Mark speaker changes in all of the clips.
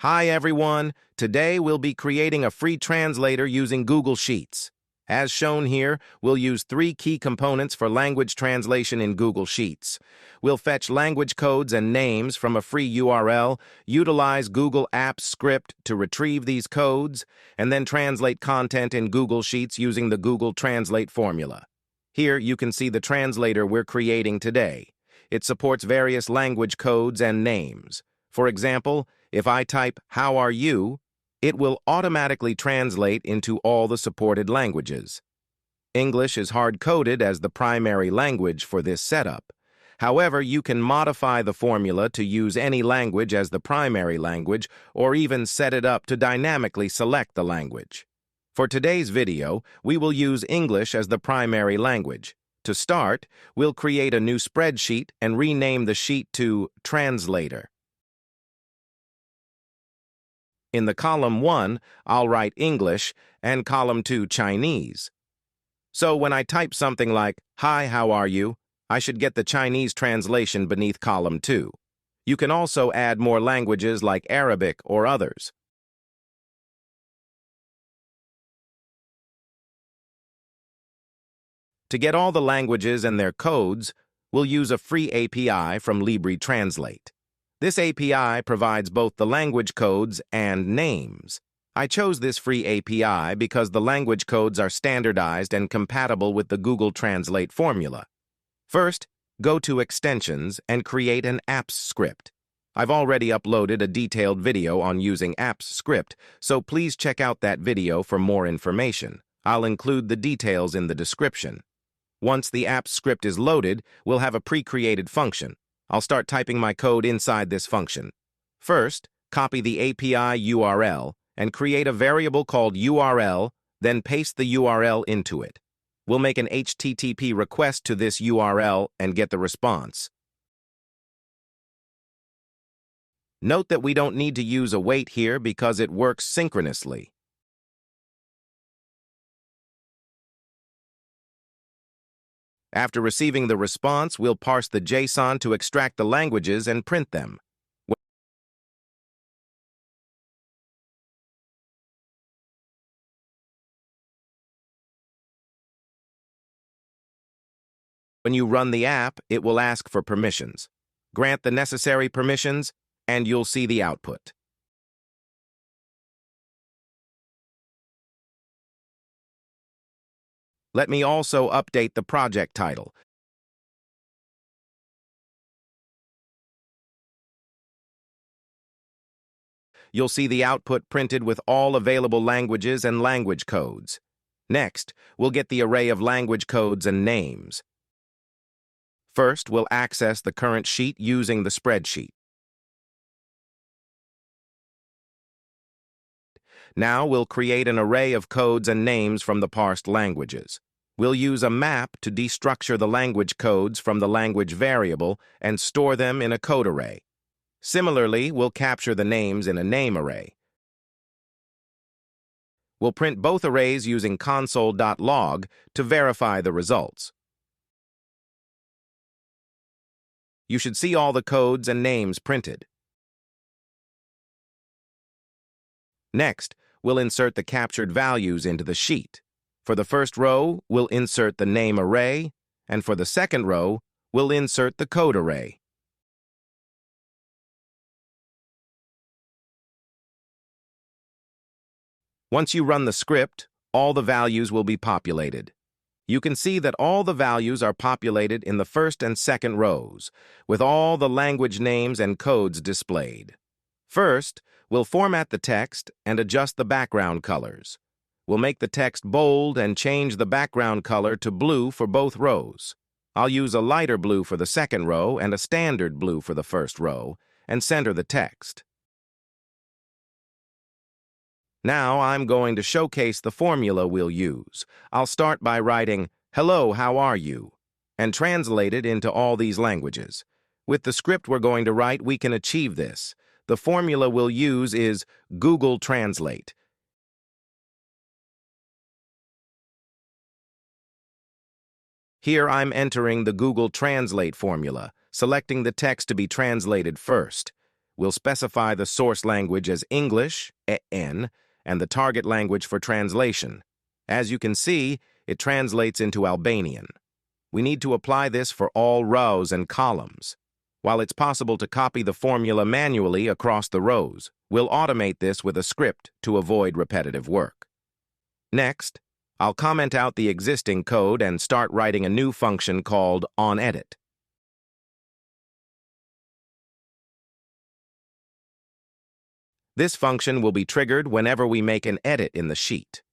Speaker 1: Hi everyone, today we'll be creating a free translator using Google Sheets. As shown here, we'll use 3 key components for language translation in Google Sheets. We'll fetch language codes and names from a free URL, utilize Google Apps script to retrieve these codes, and then translate content in Google Sheets using the Google Translate formula. Here you can see the translator we're creating today. It supports various language codes and names. For example, if I type, "How are you?" it will automatically translate into all the supported languages. English is hard-coded as the primary language for this setup. However, you can modify the formula to use any language as the primary language or even set it up to dynamically select the language. For today's video, we will use English as the primary language. To start, we'll create a new spreadsheet and rename the sheet to Translator. In the column 1, I'll write English and column 2 Chinese. So when I type something like, "Hi, how are you?" I should get the Chinese translation beneath column 2. You can also add more languages like Arabic or others. To get all the languages and their codes, we'll use a free API from Translate. This API provides both the language codes and names. I chose this free API because the language codes are standardized and compatible with the Google Translate formula. First, go to Extensions and create an apps script. I've already uploaded a detailed video on using apps script, so please check out that video for more information. I'll include the details in the description. Once the apps script is loaded, we'll have a pre-created function. I'll start typing my code inside this function. First, copy the API URL and create a variable called URL, then paste the URL into it. We'll make an HTTP request to this URL and get the response. Note that we don't need to use await here because it works synchronously. After receiving the response, we'll parse the JSON to extract the languages and print them. When you run the app, it will ask for permissions. Grant the necessary permissions, and you'll see the output. Let me also update the project title. You'll see the output printed with all available languages and language codes. Next, we'll get the array of language codes and names. First, we'll access the current sheet using the spreadsheet. Now we'll create an array of codes and names from the parsed languages. We'll use a map to destructure the language codes from the language variable and store them in a code array. Similarly, we'll capture the names in a name array. We'll print both arrays using console.log to verify the results. You should see all the codes and names printed. Next, we'll insert the captured values into the sheet. For the first row, we'll insert the name array, and for the second row, we'll insert the code array. Once you run the script, all the values will be populated. You can see that all the values are populated in the first and second rows, with all the language names and codes displayed. First, we'll format the text and adjust the background colors. We'll make the text bold and change the background color to blue for both rows. I'll use a lighter blue for the second row and a standard blue for the first row, and center the text. Now I'm going to showcase the formula we'll use. I'll start by writing, "Hello, how are you?" and translate it into all these languages. With the script we're going to write, we can achieve this. The formula we'll use is Google Translate. Here I'm entering the Google Translate formula, selecting the text to be translated first. We'll specify the source language as English, EN, and the target language for translation. As you can see, it translates into Albanian. We need to apply this for all rows and columns. While it's possible to copy the formula manually across the rows, we'll automate this with a script to avoid repetitive work. Next, I'll comment out the existing code and start writing a new function called onEdit. This function will be triggered whenever we make an edit in the sheet.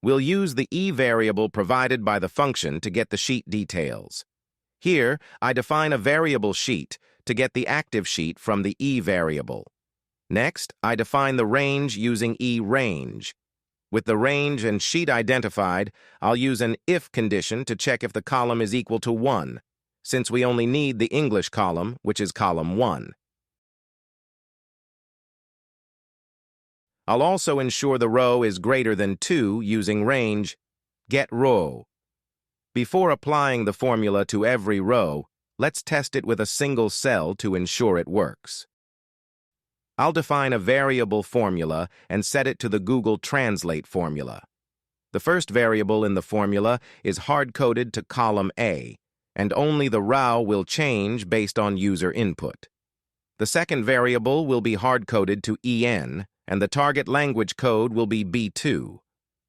Speaker 1: We'll use the E variable provided by the function to get the sheet details. Here, I define a variable sheet to get the active sheet from the E variable. Next, I define the range using eRange. With the range and sheet identified, I'll use an if condition to check if the column is equal to 1, since we only need the English column, which is column 1. I'll also ensure the row is greater than 2 using range getRow. Before applying the formula to every row, let's test it with a single cell to ensure it works. I'll define a variable formula and set it to the Google Translate formula. The first variable in the formula is hard-coded to column A, and only the row will change based on user input. The second variable will be hard-coded to EN, and the target language code will be B2.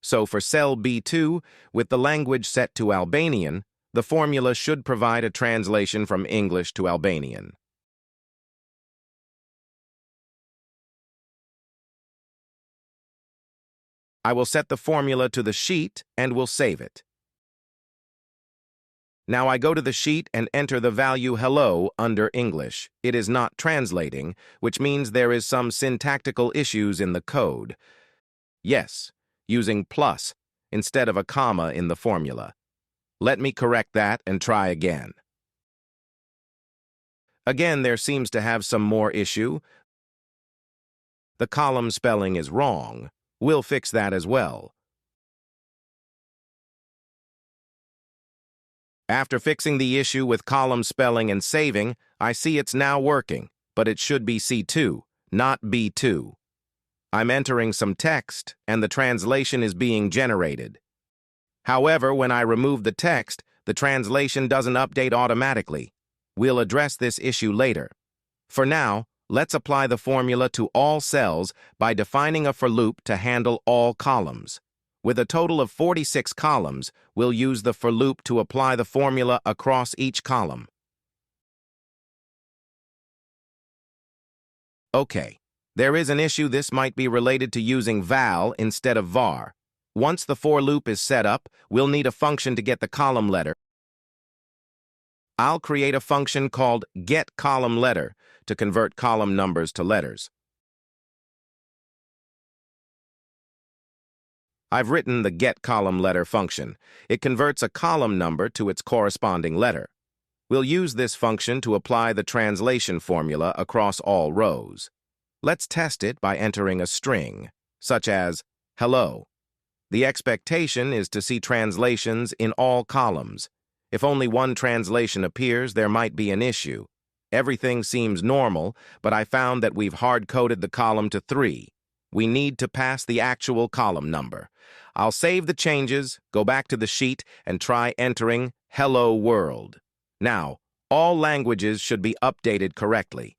Speaker 1: So for cell B2, with the language set to Albanian, the formula should provide a translation from English to Albanian. I will set the formula to the sheet and will save it. Now I go to the sheet and enter the value hello under English. It is not translating, which means there is some syntactical issues in the code. Yes, using plus instead of a comma in the formula. Let me correct that and try again. Again, there seems to have some more issue. The column spelling is wrong. We'll fix that as well. After fixing the issue with column spelling and saving, I see it's now working, but it should be C2, not B2. I'm entering some text, and the translation is being generated. However, when I remove the text, the translation doesn't update automatically. We'll address this issue later. For now, let's apply the formula to all cells by defining a for loop to handle all columns. With a total of 46 columns, we'll use the for loop to apply the formula across each column. Okay, there is an issue. This might be related to using val instead of var. Once the for loop is set up, we'll need a function to get the column letter. I'll create a function called getColumnLetter to convert column numbers to letters. I've written the getColumnLetter function. It converts a column number to its corresponding letter. We'll use this function to apply the translation formula across all rows. Let's test it by entering a string, such as hello. The expectation is to see translations in all columns. If only one translation appears, there might be an issue. Everything seems normal, but I found that we've hard-coded the column to 3. We need to pass the actual column number. I'll save the changes, go back to the sheet, and try entering Hello World. Now, all languages should be updated correctly.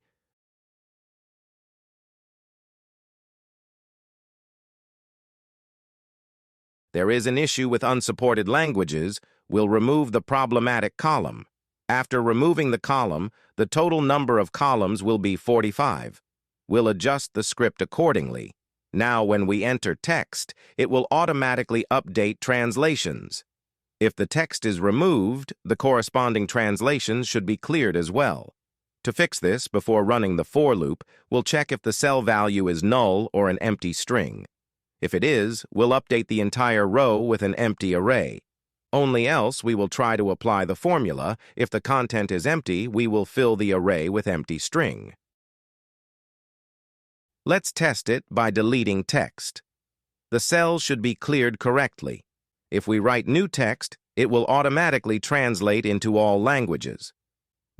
Speaker 1: There is an issue with unsupported languages. We'll remove the problematic column. After removing the column, the total number of columns will be 45. We'll adjust the script accordingly. Now, when we enter text, it will automatically update translations. If the text is removed, the corresponding translations should be cleared as well. To fix this, before running the for loop, we'll check if the cell value is null or an empty string. If it is, we'll update the entire row with an empty array. Only else, we will try to apply the formula. If the content is empty, we will fill the array with empty string. Let's test it by deleting text. The cells should be cleared correctly. If we write new text, it will automatically translate into all languages.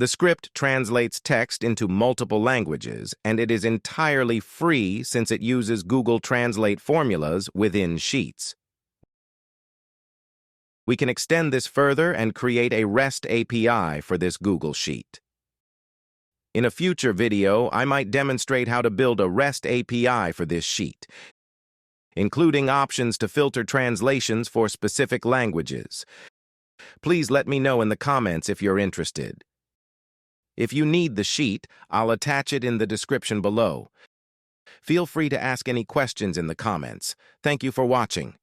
Speaker 1: The script translates text into multiple languages, and it is entirely free since it uses Google Translate formulas within Sheets. We can extend this further and create a REST API for this Google Sheet. In a future video, I might demonstrate how to build a REST API for this sheet, including options to filter translations for specific languages. Please let me know in the comments if you're interested. If you need the sheet, I'll attach it in the description below. Feel free to ask any questions in the comments. Thank you for watching.